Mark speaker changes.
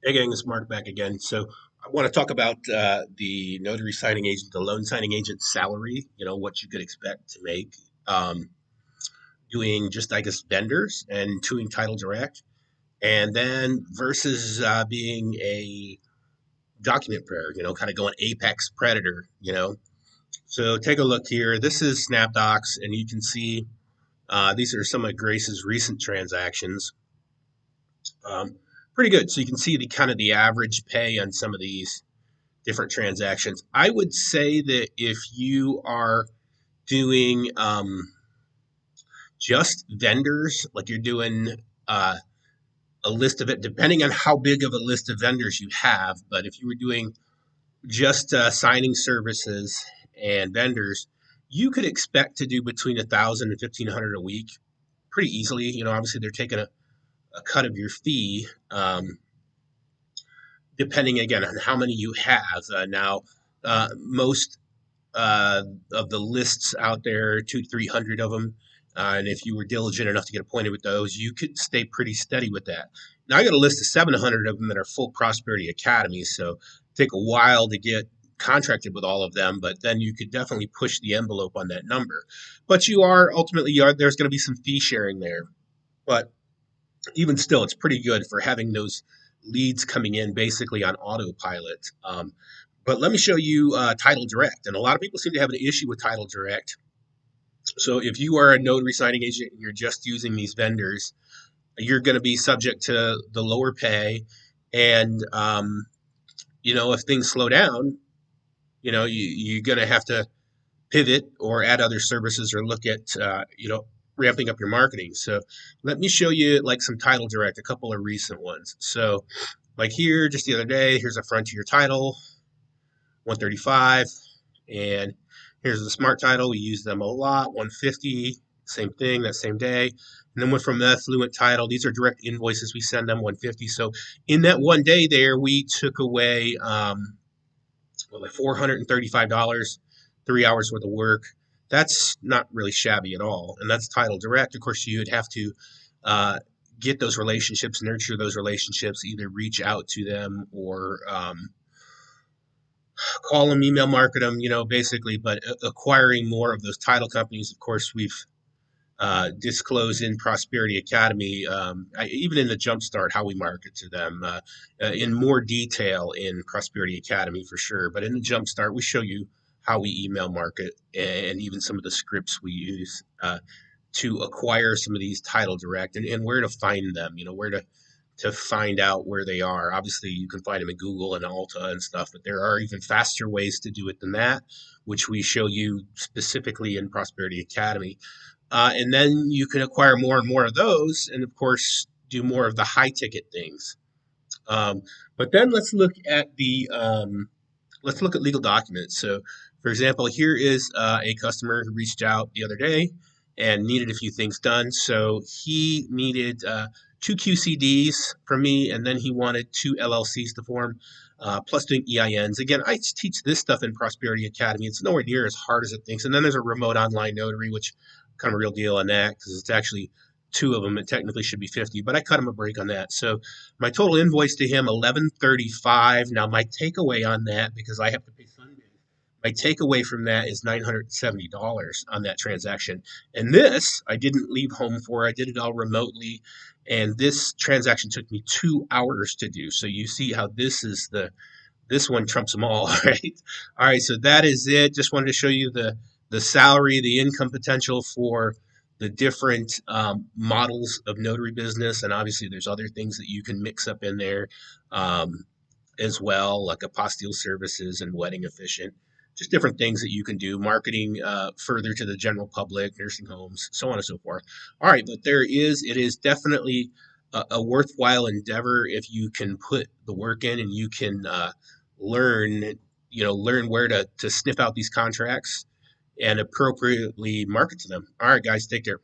Speaker 1: Hey gang, it's Mark back again. So I want to talk about the notary signing agent, the loan signing agent salary, what you could expect to make um, doing just, I guess, vendors and doing title direct. And then versus being a document preparer, kind of going apex predator. So take a look here. This is SnapDocs, and you can see these are some of Grace's recent transactions. Um, Pretty good. So you can see the kind of the average pay on some of these different transactions. I would say that if you are doing just vendors, like you're doing uh, a list of it, depending on how big of a list of vendors you have, but if you were doing just signing services and vendors, you could expect to do between 1,000 and 1,500 a week pretty easily. Obviously they're taking a cut of your fee, depending again on how many you have. Now, most uh, of the lists out there, 200 to 300 of them. And if you were diligent enough to get appointed with those, you could stay pretty steady with that. Now, I got a list of 700 of them that are full Prosperity Academies. So take a while to get contracted with all of them, but then you could definitely push the envelope on that number. But you are ultimately, there's going to be some fee sharing there. But even still, it's pretty good for having those leads coming in basically on autopilot. But let me show you Title Direct. And a lot of people seem to have an issue with Title Direct. So if you are a notary signing agent and you're just using these vendors, you're going to be subject to the lower pay. And, if things slow down, you're going to have to pivot or add other services or look at, ramping up your marketing. So let me show you like some Title Direct, a couple of recent ones. So like here, just the other day, here's a Frontier title, 135, and here's the Smart title. We use them a lot, 150, same thing, that same day. And then went from the Fluent title. These are direct invoices. We send them 150. So in that one day there, we took away like $435, 3 hours worth of work. That's not really shabby at all. And that's title direct. Of course, you would have to uh, get those relationships, nurture those relationships, either reach out to them or call them, email market them, basically. But acquiring more of those title companies, of course, we've disclosed in Prosperity Academy, even in the Jumpstart, how we market to them in more detail in Prosperity Academy for sure. But in the Jumpstart, we show you how we email market and even some of the scripts we use to acquire some of these title direct and where to find them, where to find out where they are. Obviously, you can find them in Google and Alta and stuff, but there are even faster ways to do it than that, which we show you specifically in Prosperity Academy. And then you can acquire more and more of those, and of course, do more of the high ticket things. But then let's look at legal documents. So, for example, here is a customer who reached out the other day and needed a few things done. So he needed two QCDs from me, and then he wanted two LLCs to form, plus doing EINs. Again, I teach this stuff in Prosperity Academy. It's nowhere near as hard as it thinks. And then there's a remote online notary, which kind of a real deal on that because it's actually two of them. It technically should be 50, but I cut him a break on that. So my total invoice to him, 1135. Now my takeaway on that, because I have to pay Sunday, my takeaway from that is $970 on that transaction. And this I didn't leave home for. I did it all remotely. And this transaction took me 2 hours to do. So you see how this one trumps them all, right? All right, so that is it. Just wanted to show you the salary, the income potential for the different models of notary business, and obviously there's other things that you can mix up in there um, as well, like apostille services and wedding efficient. Just different things that you can do, marketing further to the general public, nursing homes, so on and so forth. All right, but it is definitely a worthwhile endeavor if you can put the work in and you can learn, learn where to sniff out these contracts and appropriately market to them. All right, guys, take care.